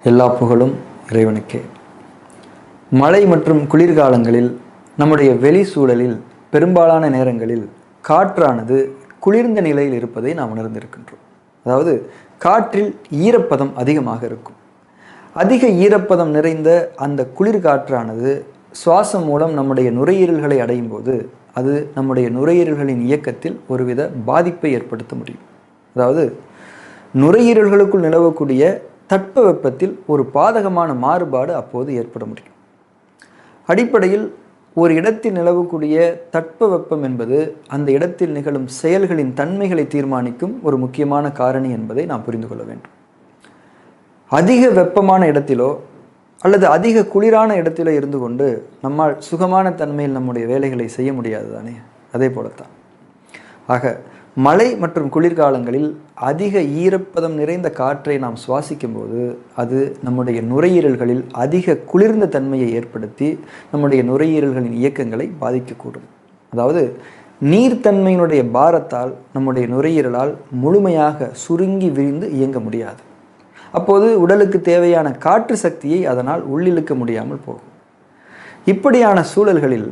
எல்லா புகழும் இறைவனுக்கே. மழை மற்றும் குளிர்காலங்களில் நம்முடைய வெளி சூழலில் பெரும்பாலான நேரங்களில் காற்றானது குளிர்ந்த நிலையில் இருப்பதை நாம் உணர்ந்திருக்கின்றோம். அதாவது காற்றில் ஈரப்பதம் அதிகமாக இருக்கும். அதிக ஈரப்பதம் நிறைந்த அந்த குளிர் காற்றானது சுவாசம் மூலம் நம்முடைய நுரையீரல்களை அடையும் போது அது நம்முடைய நுரையீரல்களின் இயக்கத்தில் ஒருவித பாதிப்பை ஏற்படுத்த முடியும். அதாவது நுரையீரல்களுக்குள் நிலவக்கூடிய தட்பவெப்பத்தில் ஒரு பாதகமான மாறுபாடு அப்போது ஏற்பட முடியும். அடிப்படையில் ஒரு இடத்தில் நிலவக்கூடிய தட்பவெப்பம் என்பது அந்த இடத்தில் நிகழும் செயல்களின் தன்மைகளை தீர்மானிக்கும் ஒரு முக்கியமான காரணி என்பதை நாம் புரிந்து கொள்ள வேண்டும். அதிக வெப்பமான இடத்திலோ அல்லது அதிக குளிரான இடத்திலோ இருந்து கொண்டு நம்மால் சுகமான தன்மையில் நம்முடைய வேலைகளை செய்ய முடியாது தானே. அதே போலத்தான் ஆக மழை மற்றும் குளிர்காலங்களில் அதிக ஈரப்பதம் நிறைந்த காற்றை நாம் சுவாசிக்கும் போது அது நம்முடைய நுரையீரல்களில் அதிக குளிர்ந்த தன்மையை ஏற்படுத்தி நம்முடைய நுரையீரல்களின் இயக்கங்களை பாதிக்கக்கூடும். அதாவது நீர்த்தன்மையினுடைய பாரத்தால் நம்முடைய நுரையீரலால் முழுமையாக சுருங்கி விரிந்து இயங்க முடியாது. அப்போது உடலுக்கு தேவையான காற்று சக்தியை அதனால் உள்ளிழுக்க முடியாமல் போகும். இப்படியான சூழல்களில்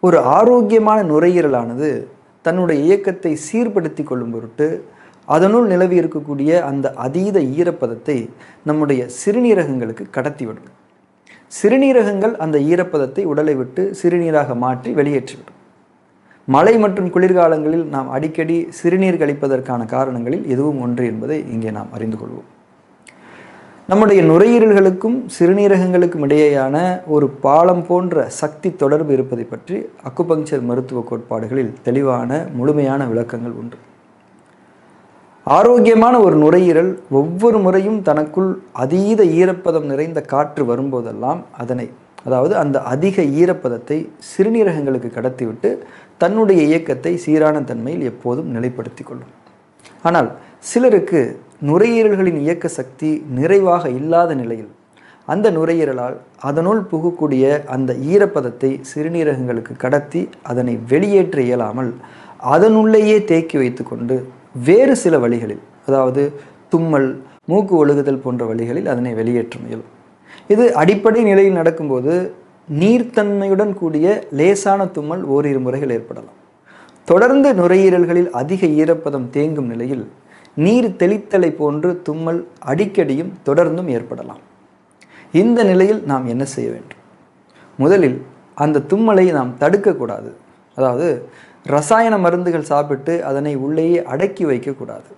ஒரு ஆரோக்கியமான நுரையீரலானது தன்னுடைய இயக்கத்தை சீர்படுத்தி கொள்ளும் பொருட்டு அதனுள் நிலவி இருக்கக்கூடிய அந்த அதீத ஈரப்பதத்தை நம்முடைய சிறுநீரகங்களுக்கு கடத்திவிடும். சிறுநீரகங்கள் அந்த ஈரப்பதத்தை உடலை விட்டு சிறுநீராக மாற்றி வெளியேற்றிவிடும். மழை மற்றும் குளிர்காலங்களில் நாம் அடிக்கடி சிறுநீர் கழிப்பதற்கான காரணங்களில் எதுவும் ஒன்று என்பதை இங்கே நாம் அறிந்து கொள்வோம். நம்முடைய நுரையீரல்களுக்கும் சிறுநீரகங்களுக்கும் இடையேயான ஒரு பாலம் போன்ற சக்தி தொடர்பு இருப்பதை பற்றி அக்குபங்சர் மருத்துவ கோட்பாடுகளில் தெளிவான முழுமையான விளக்கங்கள் உண்டு. ஆரோக்கியமான ஒரு நுரையீரல் ஒவ்வொரு முறையும் தனக்குள் அதீத ஈரப்பதம் நிறைந்த காற்று வரும்போதெல்லாம் அதாவது அந்த அதிக ஈரப்பதத்தை சிறுநீரகங்களுக்கு கடத்திவிட்டு தன்னுடைய இயக்கத்தை சீரான தன்மையில் எப்போதும் நிலைப்படுத்தி கொள்ளும். ஆனால் சிலருக்கு நுரையீரல்களின் இயக்க சக்தி நிறைவாக இல்லாத நிலையில் அந்த நுரையீரலால் அதனுள் புகக்கூடிய அந்த ஈரப்பதத்தை சிறுநீரகங்களுக்கு கடத்தி அதனை வெளியேற்ற இயலாமல் அதனுள்ளேயே தேக்கி வைத்து கொண்டு வேறு சில வழிகளில், அதாவது தும்மல், மூக்கு ஒழுகுதல் போன்ற வழிகளில் அதனை வெளியேற்ற முயலும். இது அடிப்படை நிலையில் நடக்கும்போது நீர்த்தன்மையுடன் கூடிய லேசான தும்மல் ஓரிரு முறைகள் ஏற்படலாம். தொடர்ந்து நுரையீரல்களில் அதிக ஈரப்பதம் தேங்கும் நிலையில் நீர் தெளித்தலை போன்று தும்மல் அடிக்கடியும் தொடர்ந்தும் ஏற்படலாம். இந்த நிலையில் நாம் என்ன செய்ய வேண்டும்? முதலில் அந்த தும்மலை நாம் தடுக்கக்கூடாது. அதாவது ரசாயன மருந்துகள் சாப்பிட்டு அதனை உள்ளேயே அடக்கி வைக்கக்கூடாது.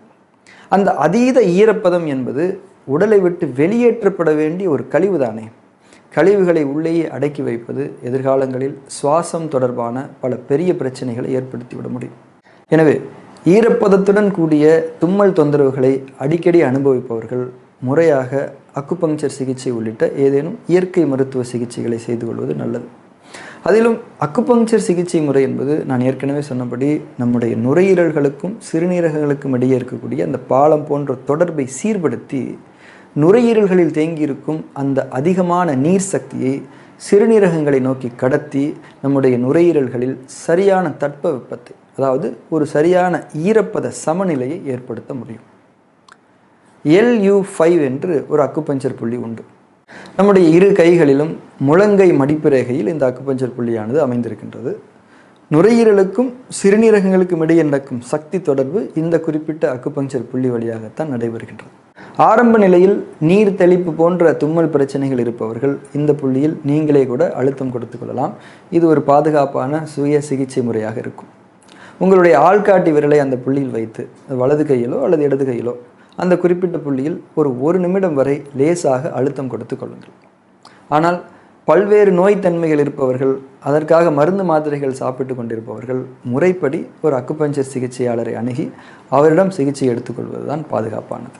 அந்த அதீத ஈரப்பதம் என்பது உடலை விட்டு வெளியேற்றப்பட வேண்டிய ஒரு கழிவு தானே. கழிவுகளை உள்ளேயே அடக்கி வைப்பது எதிர்காலங்களில் சுவாசம் தொடர்பான பல பெரிய பிரச்சனைகளை ஏற்படுத்திவிட முடியும். எனவே ஈரப்பதத்துடன் கூடிய தும்மல் தொந்தரவுகளை அடிக்கடி அனுபவிப்பவர்கள் முறையாக அக்குபங்சர் சிகிச்சை உள்ளிட்ட ஏதேனும் இயற்கை மருத்துவ சிகிச்சைகளை செய்து கொள்வது நல்லது. அதிலும் அக்குபங்சர் சிகிச்சை முறை என்பது நான் ஏற்கனவே சொன்னபடி நம்முடைய நுரையீரல்களுக்கும் சிறுநீரகங்களுக்கும் இடையே இருக்கக்கூடிய அந்த பாலம் போன்ற தொடர்பை சீர்படுத்தி நுரையீரல்களில் தேங்கியிருக்கும் அந்த அதிகமான நீர் சக்தியை சிறுநீரகங்களை நோக்கி கடத்தி நம்முடைய நுரையீரல்களில் சரியான தட்பவெப்பத்தை, அதாவது ஒரு சரியான ஈரப்பத சமநிலையை ஏற்படுத்த முடியும். LU5 என்று ஒரு அக்குபஞ்சர் புள்ளி உண்டு. நம்முடைய இரு கைகளிலும் முழங்கை மடிப்பு ரேகையில் இந்த அக்குபஞ்சர் புள்ளியானது அமைந்திருக்கின்றது. நுரையீரலுக்கும் சிறுநீரகங்களுக்கும் இடையே நடக்கும் சக்தி தொடர்பு இந்த குறிப்பிட்ட அக்குபஞ்சர் புள்ளி வழியாகத்தான் நடைபெறுகின்றது. ஆரம்ப நிலையில் நீர் தெளிப்பு போன்ற தும்மல் பிரச்சனைகள் இருப்பவர்கள் இந்த புள்ளியில் நீங்களே கூட அழுத்தம் கொடுத்து கொள்ளலாம். இது ஒரு பாதுகாப்பான சுய சிகிச்சை முறையாக இருக்கும். உங்களுடைய ஆள்காட்டி விரலை அந்த புள்ளியில் வைத்து வலது கையிலோ அல்லது இடது கையிலோ அந்த குறிப்பிட்ட புள்ளியில் ஒரு நிமிடம் வரை லேசாக அழுத்தம் கொடுத்து கொள்ளுங்கள். ஆனால் பல்வேறு நோய் தன்மைகள் இருப்பவர்கள், அதற்காக மருந்து மாத்திரைகள் சாப்பிட்டு கொண்டிருப்பவர்கள் முறைப்படி ஒரு அக்குபஞ்சர் சிகிச்சையாளரை அணுகி அவரிடம் சிகிச்சை எடுத்துக்கொள்வது தான் பாதுகாப்பானது.